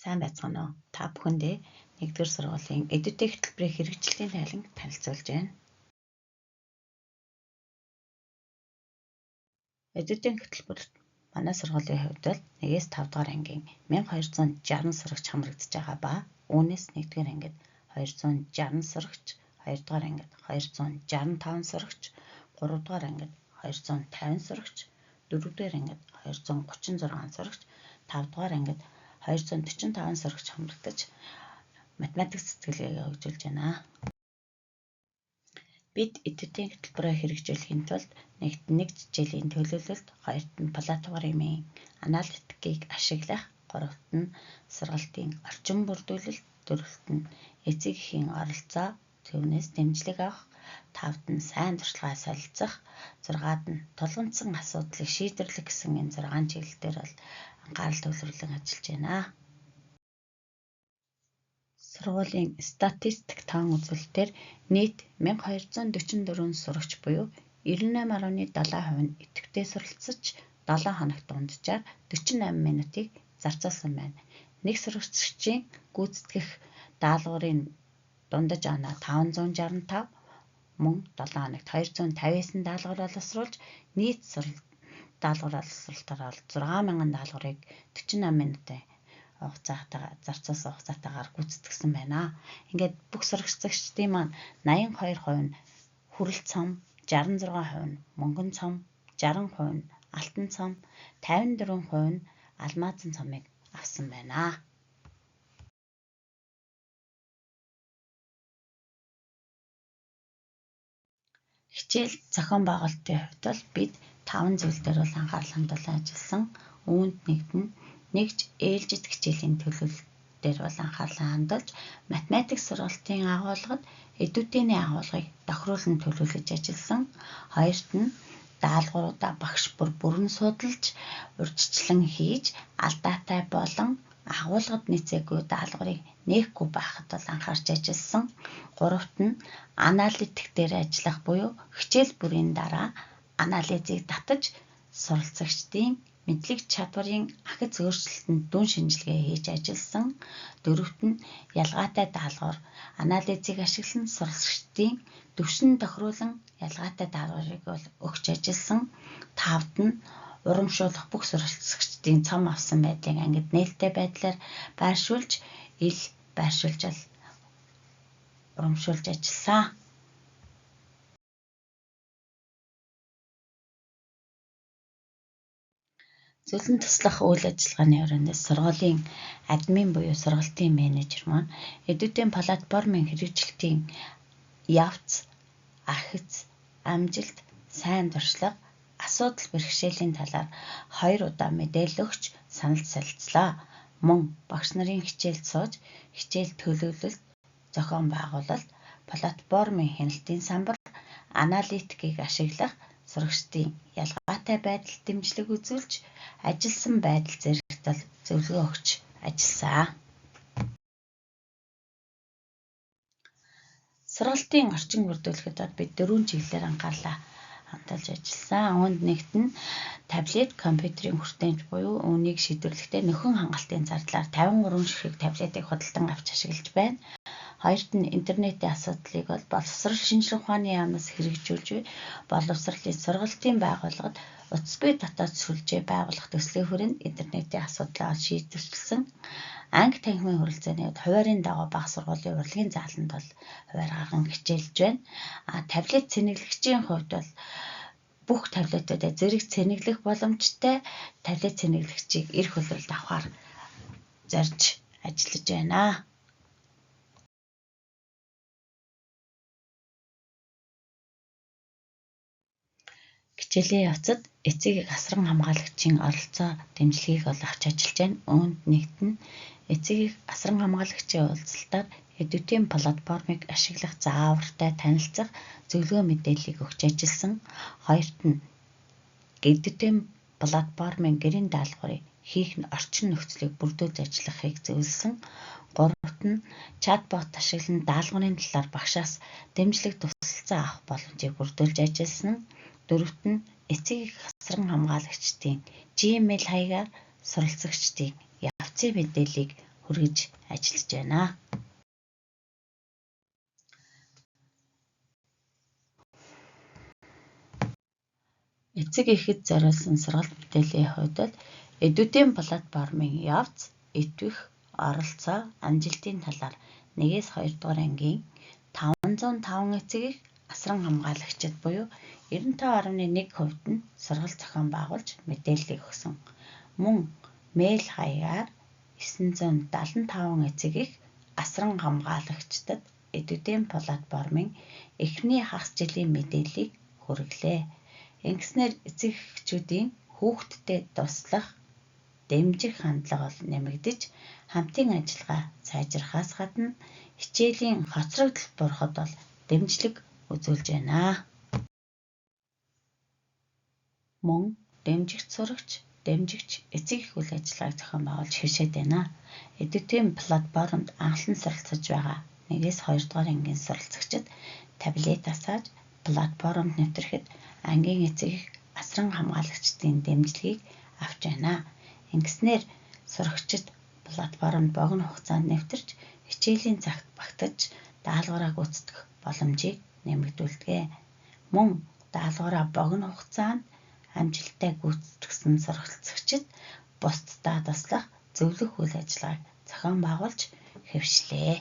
Сайн байцгаана уу? Та бүхэндээ 1-р сургуулийн эдүтэй хөтөлбөрийн хэрэгжилтийн тайланг танилцуулж байна. Эдүтийн хөтөлбөр манай сургуулийн хувьд бол 1-ээс 5 дугаар ангийн 1260 сурагч хамрагдаж байгаа ба үүнээс 1-р ангид 260 сурагч, 2-р ангид 265 сурагч, 3-р ангид 250 сурагч, 4-р ангид 236 сурагч, 5-р ангид 245 сурагч хамрагдаж математик сэтгэлгээгээ хөгжүүлж байна. Бид эдүтийн хөтөлбөрөөр хэрэгжүүлэхийн тулд нэгт нэг жилийн төлөвлөлт, хоёрт нь платформын аналитикийг ашиглах, гуравт нь сургалтын орчин бүрдүүлэлт, дөрөвт нь эцэг эхийн оролцоо, түүнээс дэмжлэг авах, тавд нь сайн туршлагаа солилцох, зургаад нь тулгымдсан асуудлыг шийдвэрлэх гэсэн энэ 6 чиглэлээр бол анхаарал төвлөрүүлэн ажиллаж байна. Сургуулийн статистик тоон үзүүлэлтээр нийт 1244 сурагч буюу 98.7% нь идэвхтэй суралцж 7 хоногт дунджаар 48 минутыг зарцуулсан байна. Нэг сурагчийн гүйцэтгэх даалгаврын дундаж оноо 565, мөн 7 хоногт 259 даалгавар боловсруулж нийт даалгавар боловсруулалтаар 6000 даалгаврыг 48 минутын зарцуулсан хугацаатаагаар гүйцэтгсэн байна. Ингээд бүх сурагчдын маань 82% нь хүрэл цом, 66% нь мөнгөн цом, 60% нь алтан цом, 54% нь алмазан цомыг авсан байна. Хичээл зохион байгуулалтын хувьд бол бид 5 зүйл дээр бол анхаарал хандуулан ажилласан. Үүнд нэгт нь нэгж ээлжид хичээлийн төлөвлөлт дээр бол анхаарлаа хандуулж, математик сургалтын агуулгад эдүтээний агуулгыг тохируулан төлөвлөж ажилласан. Хоёрт нь даалгавруудаа багш бүрэн судалж, урьдчилан хийж, алдаатай болон агуулгад нийцээгүй даалгаврыг нээхгүй байхад бол анхаарч ажилласан. Гуравт нь аналитик дээр ажиллах буюу хичээл бүрийн дараа анализыг татаж суралцагчдын мэдлэг чадварын ахиц өөрчлөлтөнд дүн шинжилгээ хийж ажилласан. Дөрөвт нь ялгаатай даалгавар анализыг ашиглан суралцагчдын төвшин тохируулан ялгаатай даалгаврыг бол өгч ажилласан. Тавд нь урамшуулах бүх суралцагчдын цом авсан байдлыг ангид нээлттэй байдлаар байршуулж, урамшуулж ажилласан. Зөвлөн туслах үйл ажиллагааны өрөөндөө сургуулийн админ буюу сургалтын менежер маань эдүтийн платформын хэрэгжилтийн явц, ахиц, амжилт, сайн туршлага, асуудал бэрхшээлийн талаар 2 удаа мэдээлэл өгч санал солилцлоо. Мөн багш нарын хичээлд сууж, хичээл төлөвлөлт, зохион байгуулалт, платформын хяналтын самбар, аналитикийг ашиглах, сурагчдын ялгаатай байдалд дэмжлэг үзүүлж, ажилласан байдал зэрэгт зөвлөгөө өгч ажилласан. Сургалтын орчин бүрдүүлэхэд бид 4 чиглэлээр анхаарлаа хандуулж ажилласан. Үүнд нэгт нь таблет компьютерийн хүртээмж буюу үүнийг шийдвэрлэхдээ нөхөн хангалтын зардлаар 53 ширхэг таблетыг худалдан авч ашиглаж байна. Хоёрт нь интернетийн асуудлыг бол боловсрол шинжлэх ухааны яамнаас хэрэгжүүлж, боловсролын сургалтын байгууллагад утасгүй дотоод сүлжээ байгуулах төслийн хүрээнд интернетийн асуудлаа шийдвэрлсэн. Анги танхимын хүрэлцээний хуваарийн дагуу бага сургуулийн урлагийн зааланд бол хуваар гарган хичээлж байна. Таблет цэнэглэгчийн хувьд бол бүх таблетуудаа зэрэг цэнэглэх боломжтой таблет цэнэглэгчийг эрх хөлөөлөлд авахар зорж ажиллаж байна. Хичээлийн явцад эцэг асран хамгаалагчийн оролцоо дэмжлэгийг бол авч ажиллаж байна. Үүнд нэгт нь эцэг асран хамгаалагчийн уулзалтаар эдүтийн платформыг ашиглах заавартай танилцах, зөвлөгөө мэдээллийг өгч ажилласан. Хоёрт нь эдүтийн платформын гэрийн даалгаврыг хийх орчин нөхцөлийг бүрдүүлж ажиллахыг зөвлөсөн. Гуравт нь чатбот ашиглан даалгаврын талаар багшаас дэмжлэг тусалцаа авах боломжийг бүрдүүлж ажилласан. Дөрөвт нь эцэг асран хамгаалагчдын Gmail хаягаар суралцагчдын явцын мэдээллийг хүргэж ажиллаж байна. Эцэг эхэд зориулсан сургалт бүтээлийн хувьд бол Эдүдийн платформын явц, идэвх, оролцоо, амжилтын талаар 1-2 дугаар ангийн 505 эцэг эх асран хамгаалагчид буюу 95.1% нь сургалт зохион байгуулж мэдээллийг өгсөн. Мөн мэйл хаягаар 975 эцэг эх асран хамгаалагчдад Эдүдийн платформын эхний хагас жилийн мэдээллийг хүргэлээ. Ингэснээр эцэг эхчүүдийн хүүхдтэд туслах, дэмжих хандлага бол нэмэгдэж, хамтын ажиллагаа сайжрахаас гадна хичээлийн хоцрогдол буурахад бол дэмжлэг үзүүлж байна. Мөн дэмжигч сурагч, дэмжигч эцэг эх үйл ажиллагааг зохион байгуулж хэвшээд байна. Эдүдийн платформд анхлан суралцж байгаа 1-2 дугаар ангийн суралцагчид таблетаас хааж платформд нэвтрэхэд ангийн эцэг эх асран хамгаалагчдын дэмжлэгийг авч байна. Ингэснээр сурагчид платформд богино хугацаанд нэвтэрч хичээлийн цагт багтаж даалгавраа гүйцэтгэх боломжийг нэмэгдүүлдэг. Мөн даалгавраа богино хугацаанд амжилттай гүйцэтгсэн сургалтчид бусдадаа туслах зөвлөх үйл ажиллагааг зохион байгуулж хэвшлээ.